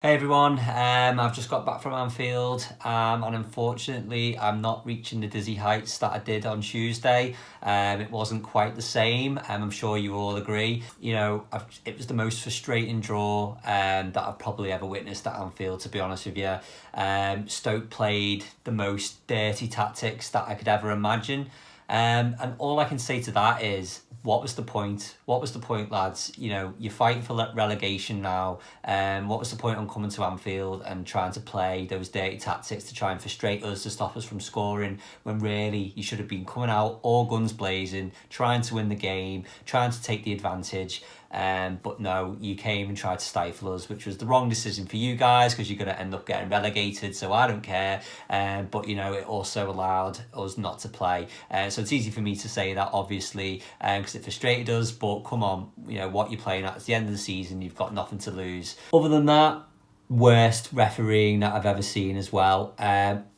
Hey everyone, I've just got back from Anfield, and unfortunately I'm not reaching the dizzy heights that I did on Tuesday. It wasn't quite the same, I'm sure you all agree. It was the most frustrating draw that I've probably ever witnessed at Anfield, to be honest with you. Stoke played the most dirty tactics that I could ever imagine. And all I can say to that is, what was the point? What was the point, lads? You're fighting for relegation now. What was the point on coming to Anfield and trying to play those dirty tactics to try and frustrate us, to stop us from scoring, when really you should have been coming out all guns blazing, trying to win the game, trying to take the advantage. But no, you came and tried to stifle us, which was the wrong decision for you guys because you're going to end up getting relegated. So I don't care. But it also allowed us not to play. So it's easy for me to say that, obviously, because it frustrated us. But come on, what you're playing at. It's the end of the season. You've got nothing to lose. Other than that, worst refereeing that I've ever seen as well.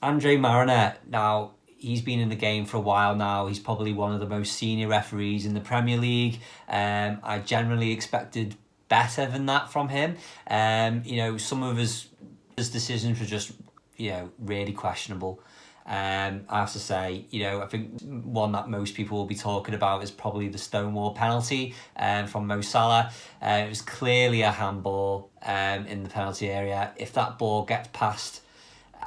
Andre Marinette. Now, he's been in the game for a while now. He's probably one of the most senior referees in the Premier League. I generally expected better than that from him. Some of his decisions were just, really questionable. I have to say, I think one that most people will be talking about is probably the Stonewall penalty from Mo Salah. It was clearly a handball in the penalty area. If that ball gets past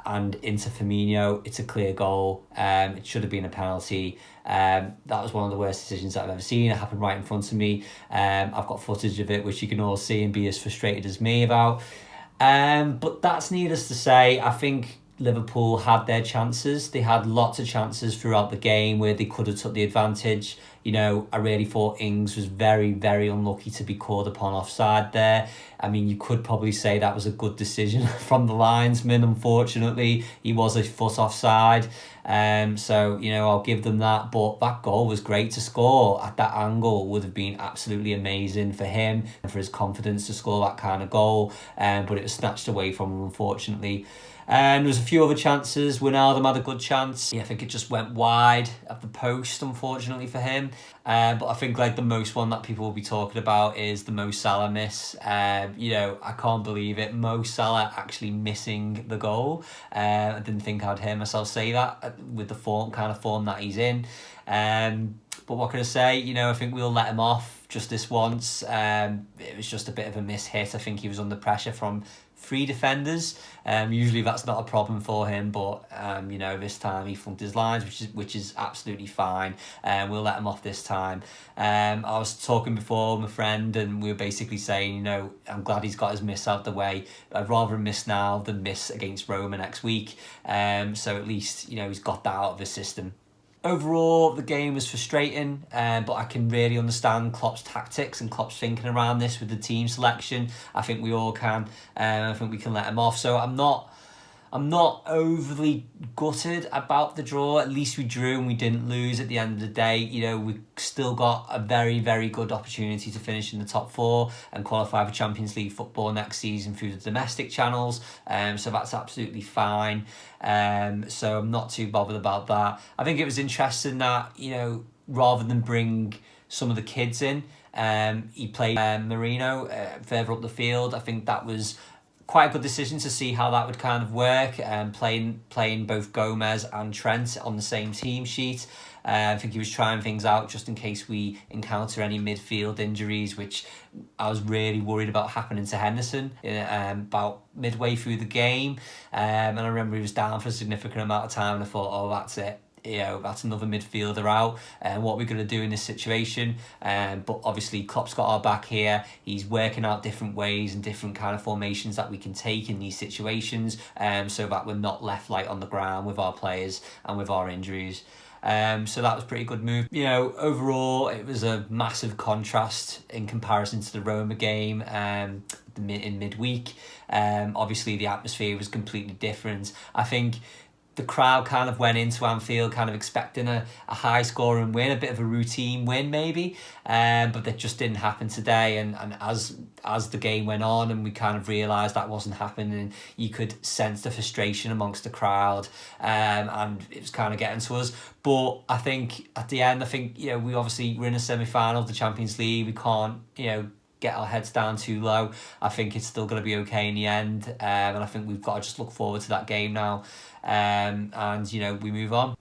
and into Firmino, it's a clear goal. It should have been a penalty. That was one of the worst decisions that I've ever seen. It happened right in front of me. I've got footage of it, which you can all see and be as frustrated as me about. But that's needless to say. I think Liverpool had their chances. They had lots of chances throughout the game where they could have took the advantage. I really thought Ings was very, very unlucky to be called upon offside there. I mean, you could probably say that was a good decision from the linesman. Unfortunately, he was a foot offside. So, I'll give them that. But that goal was great to score at that angle. Would have been absolutely amazing for him and for his confidence to score that kind of goal. But it was snatched away from him, unfortunately. And there was a few other chances. Wijnaldum had a good chance. I think it just went wide of the post, unfortunately for him. But I think the most one that people will be talking about is the Mo Salah miss. I can't believe it. Mo Salah actually missing the goal. I didn't think I'd hear myself say that with the form that he's in. But what can I say? I think we'll let him off just this once. It was just a bit of a miss-hit. I think he was under pressure from three defenders. Usually that's not a problem for him, but this time he flunked his lines, which is absolutely fine. We'll let him off this time. I was talking before with my friend, and we were basically saying, I'm glad he's got his miss out the way. I'd rather miss now than miss against Roma next week. So at least he's got that out of his system. Overall, the game was frustrating, but I can really understand Klopp's tactics and Klopp's thinking around this with the team selection. I think we all can. I think we can let him off. So I'm not overly gutted about the draw. At least we drew and we didn't lose at the end of the day. We still got a very, very good opportunity to finish in the top four and qualify for Champions League football next season through the domestic channels. So that's absolutely fine. So I'm not too bothered about that. I think it was interesting that, rather than bring some of the kids in, he played Marino further up the field. I think that was quite a good decision to see how that would kind of work, playing both Gomez and Trent on the same team sheet. I think he was trying things out just in case we encounter any midfield injuries, which I was really worried about happening to Henderson about midway through the game. And I remember he was down for a significant amount of time, and I thought, oh, that's it. That's another midfielder out, and what we're going to do in this situation. But obviously Klopp's got our back here. He's working out different ways and different kind of formations that we can take in these situations, so that we're not left light on the ground with our players and with our injuries. So that was a pretty good move. Overall, it was a massive contrast in comparison to the Roma game in midweek. Obviously, the atmosphere was completely different. I think the crowd kind of went into Anfield kind of expecting a high-scoring win, a bit of a routine win maybe, but that just didn't happen today. And as the game went on and we kind of realised that wasn't happening, you could sense the frustration amongst the crowd, and it was kind of getting to us. But I think at the end, we obviously we're in a semi-final of the Champions League. We can't, get our heads down too low. I think it's still going to be okay in the end, and I think we've got to just look forward to that game now, and you know, we move on.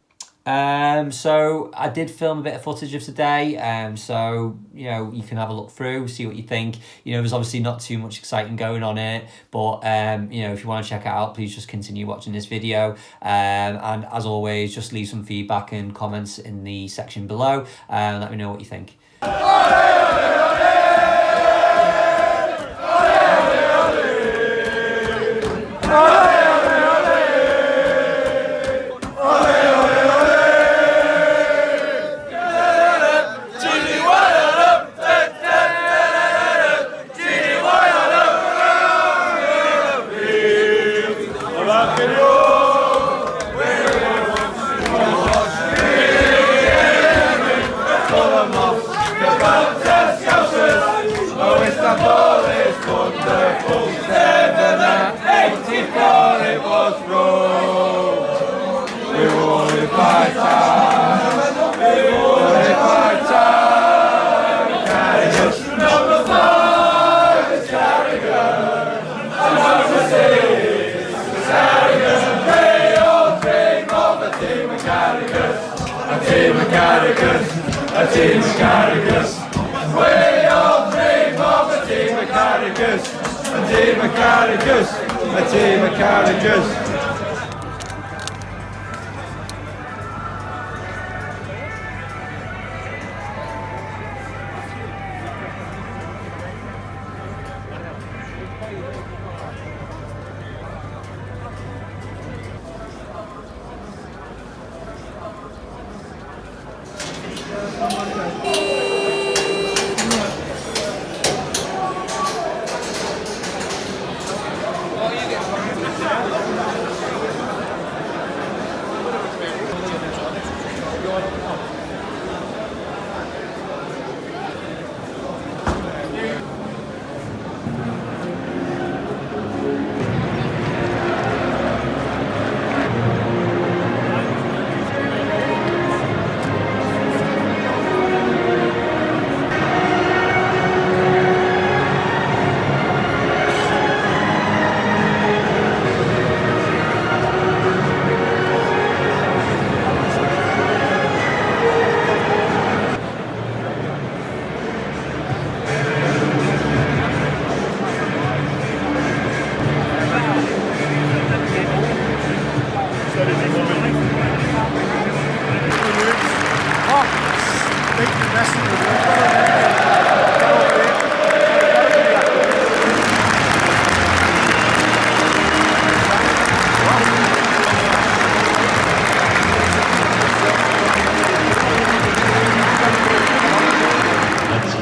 So I did film a bit of footage of today, so you know, you can have a look through, see what you think. You know, there's obviously not too much exciting going on it, but you know, if you want to check it out, please just continue watching this video, and as always, just leave some feedback and comments in the section below, and let me know what you think. A team of caricatures. We all dream of a team of caricatures. A team of caricatures. A team of caricatures.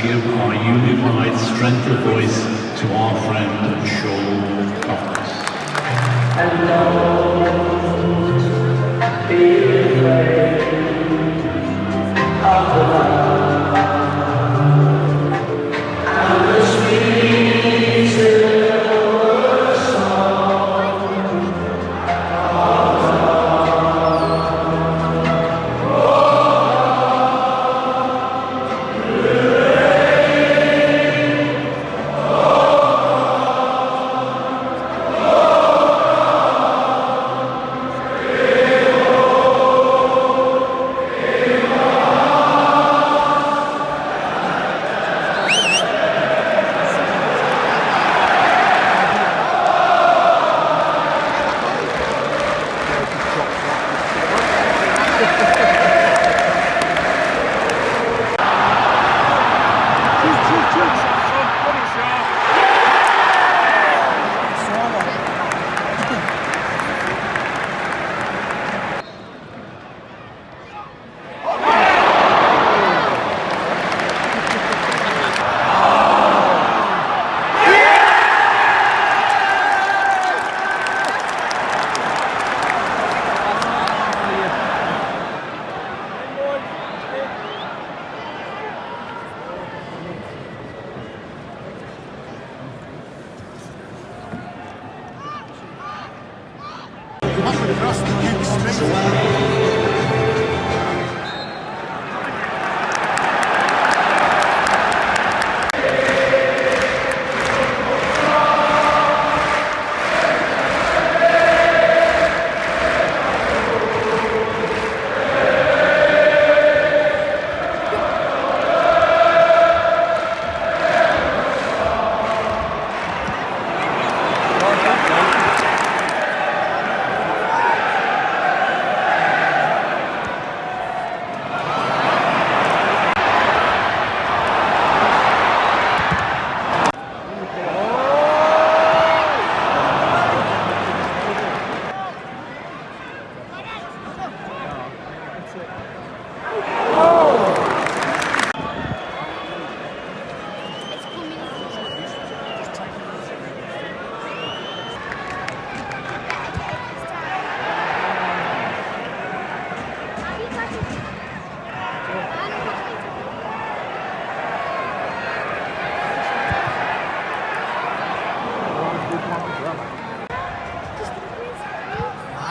Give our unified strength of voice to our friend Sean Cox. Hello, be afraid of the love and the sweet silver song of love.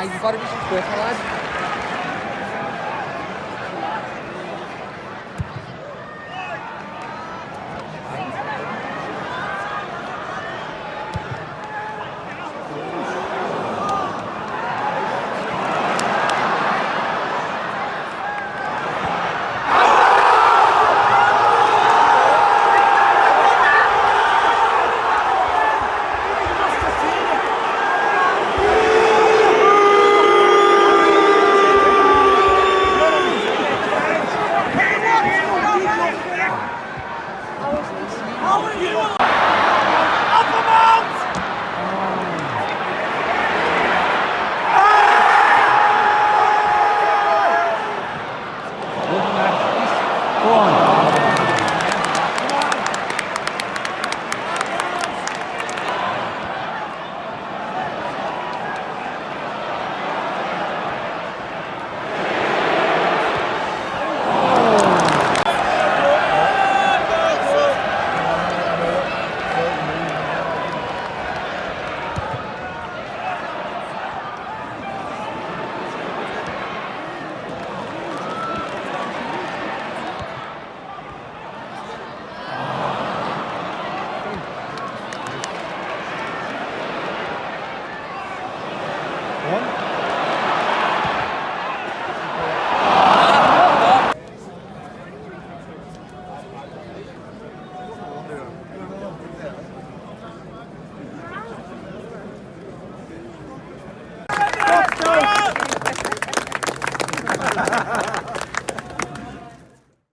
You've got to be some quicker, lad. Ha ha ha!